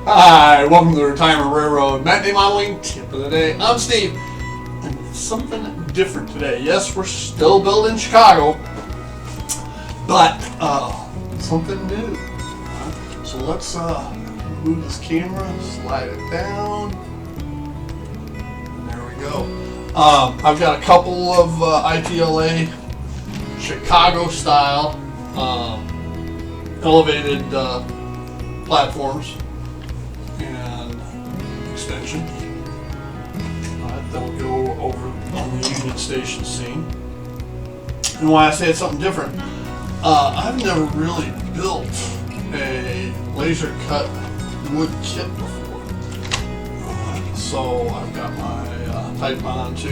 Hi, welcome to the Retirement Railroad Matinee Modeling Tip of the Day. I'm Steve, and it's something different today. Yes, we're still building Chicago, but something new. So let's move this camera, slide it down. There we go. I've got a couple of ITLA Chicago style elevated platforms and extensions that'll go over on the Union Station scene. And why I say it's something different, I've never really built a laser cut wood kit before. So I've got my Type On 2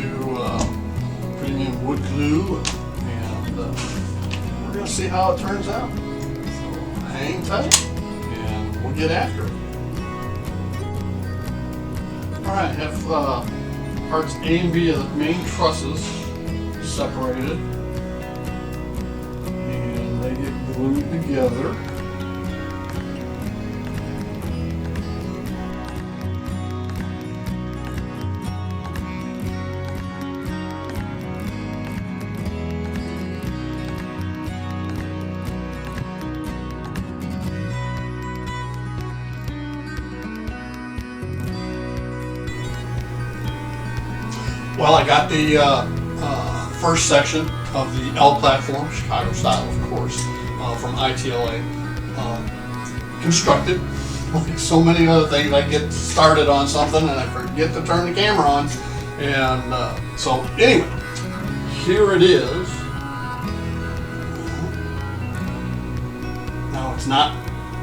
premium wood glue, and we're going to see how it turns out. So hang tight and we'll get after it. Alright, I have parts A and B of the main trusses separated, and they get glued together. Well, I got the first section of the L platform, Chicago style, of course, from ITLA, constructed. Like so many other things, I get started on something and I forget to turn the camera on. And so anyway, here it is. Now it's not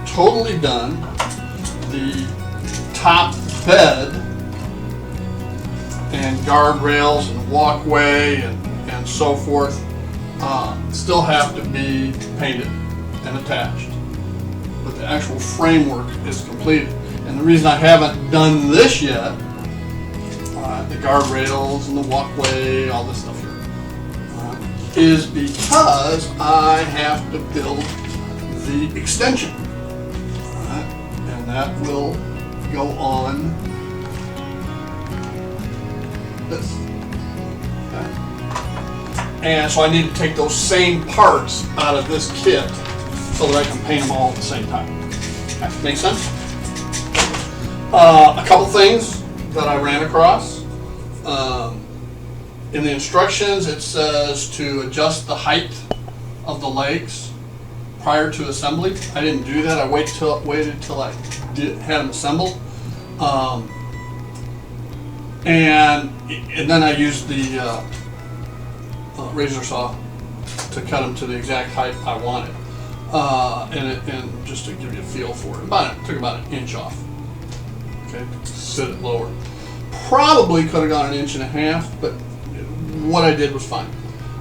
totally done. The top bed and guardrails and walkway and so forth still have to be painted and attached. But the actual framework is completed. And the reason I haven't done this yet, the guardrails and the walkway, all this stuff here, is because I have to build the extension. And that will go on this. Okay. And so I need to take those same parts out of this kit so that I can paint them all at the same time. Okay. Make sense? A couple things that I ran across. In the instructions it says to adjust the height of the legs prior to assembly. I didn't do that. I waited till I had them assembled. And then I used the razor saw to cut them to the exact height I wanted, and just to give you a feel for it. It took about an inch off. Okay, to sit it lower. Probably could have gone an inch and a half, but what I did was fine.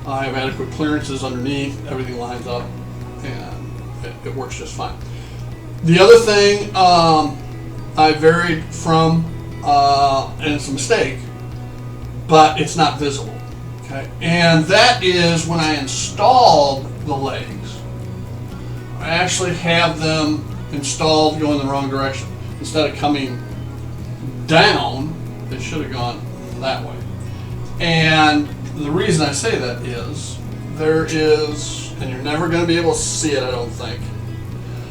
I have adequate clearances underneath. Everything lines up, and it works just fine. The other thing I varied from. And it's a mistake, but it's not visible. Okay, and that is when I installed the legs. I actually have them installed going the wrong direction. Instead of coming down, they should have gone that way. And the reason I say that is there is, and you're never going to be able to see it, I don't think.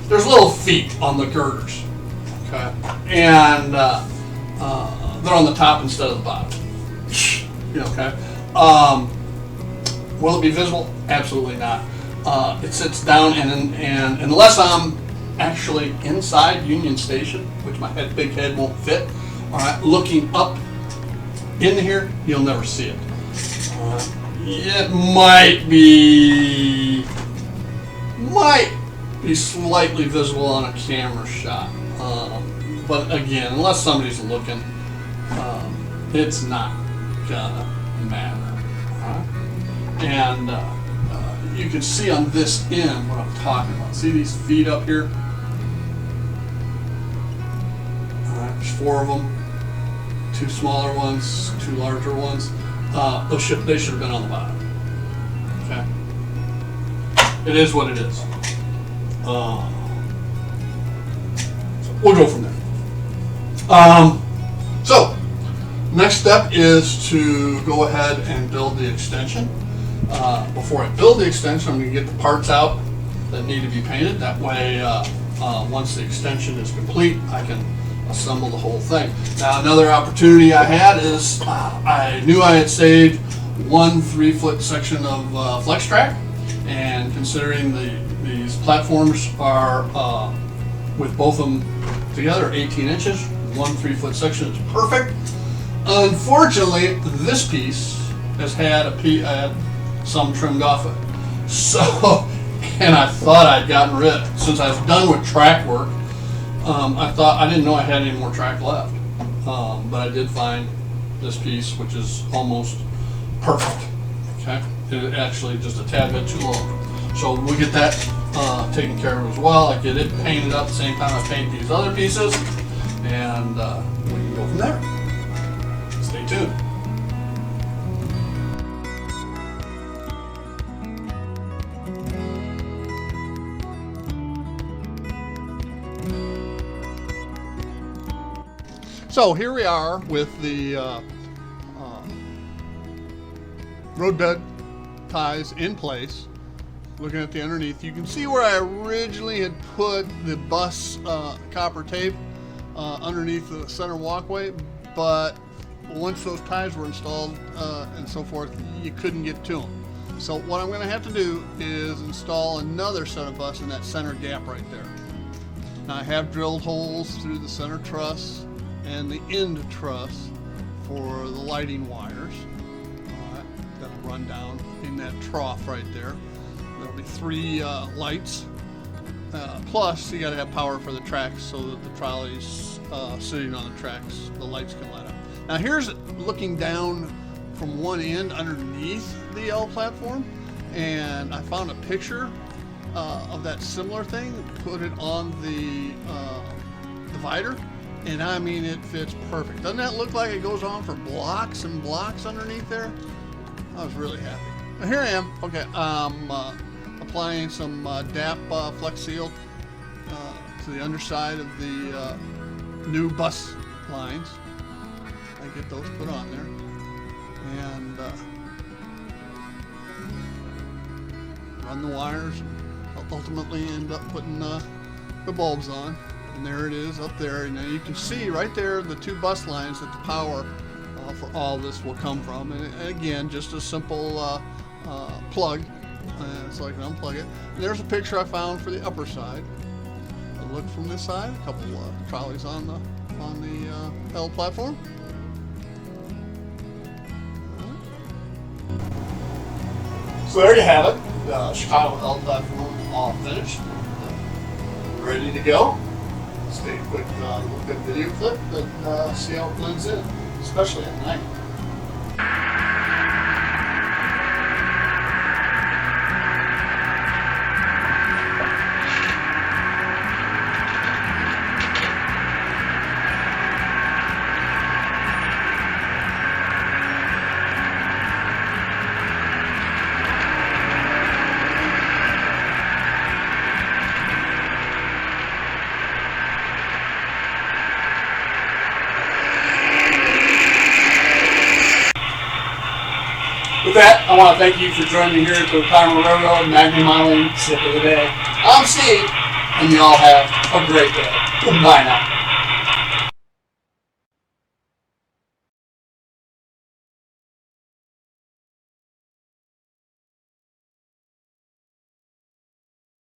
There's little feet on the girders. Okay, and they're on the top instead of the bottom. Okay. Will it be visible? Absolutely not. It sits down, and unless I'm actually inside Union Station, which my big head won't fit, all right, looking up in here, you'll never see it. It might be slightly visible on a camera shot, but again, unless somebody's looking, it's not gonna matter. And you can see on this end what I'm talking about. See these feet up here? There's 4 of them. 2 smaller ones, 2 larger ones. They should have been on the bottom. Okay. It is what it is. So we'll go from there. So, next step is to go ahead and build the extension. Before I build the extension, I'm going to get the parts out that need to be painted. That way, once the extension is complete, I can assemble the whole thing. Now, another opportunity I had is I knew I had saved one 3-foot section of flex track, and considering these platforms are with both of them together 18 inches, one 3-foot section is perfect. Unfortunately, this piece has had some trimmed off it. So, and I thought I'd gotten rid. Since I was done with track work, I didn't know I had any more track left. But I did find this piece, which is almost perfect. Okay, it actually just a tad bit too long. So we'll get that taken care of as well. I get it painted up at the same time I paint these other pieces, and we can go from there. Stay tuned. So here we are with the roadbed ties in place. Looking at the underneath, you can see where I originally had put the bus copper tape underneath the center walkway, but once those ties were installed and so forth, you couldn't get to them. So what I'm going to have to do is install another set of bus in that center gap right there. Now I have drilled holes through the center truss and the end truss for the lighting wires that'll run down in that trough right there. There'll be 3 lights, plus you got to have power for the tracks so that the trolleys sitting on the tracks, the lights can light up. Now here's looking down from one end underneath the L platform, and I found a picture of that similar thing, put it on the divider, and I mean it fits perfect. Doesn't that look like it goes on for blocks and blocks underneath there? I was really happy. Now here I am. Okay, I'm applying some DAP Flex Seal to the underside of the new bus lines. I get those put on there, and run the wires, and ultimately end up putting the bulbs on. And there it is up there, and you can see right there the 2 bus lines that the power for all this will come from. And again, just a simple plug, so I can unplug it. And there's a picture I found for the upper side. I look from this side, a couple trolleys on the L platform. So there you have it, the Chicago L platform all finished, ready to go. Let's take a quick look at video clip and see how it blends in, especially at night. With that, I want to thank you for joining me here at the Retirement Railroad Magna Modeling Tip of the Day. I'm Steve, and you all have a great day. Bye now.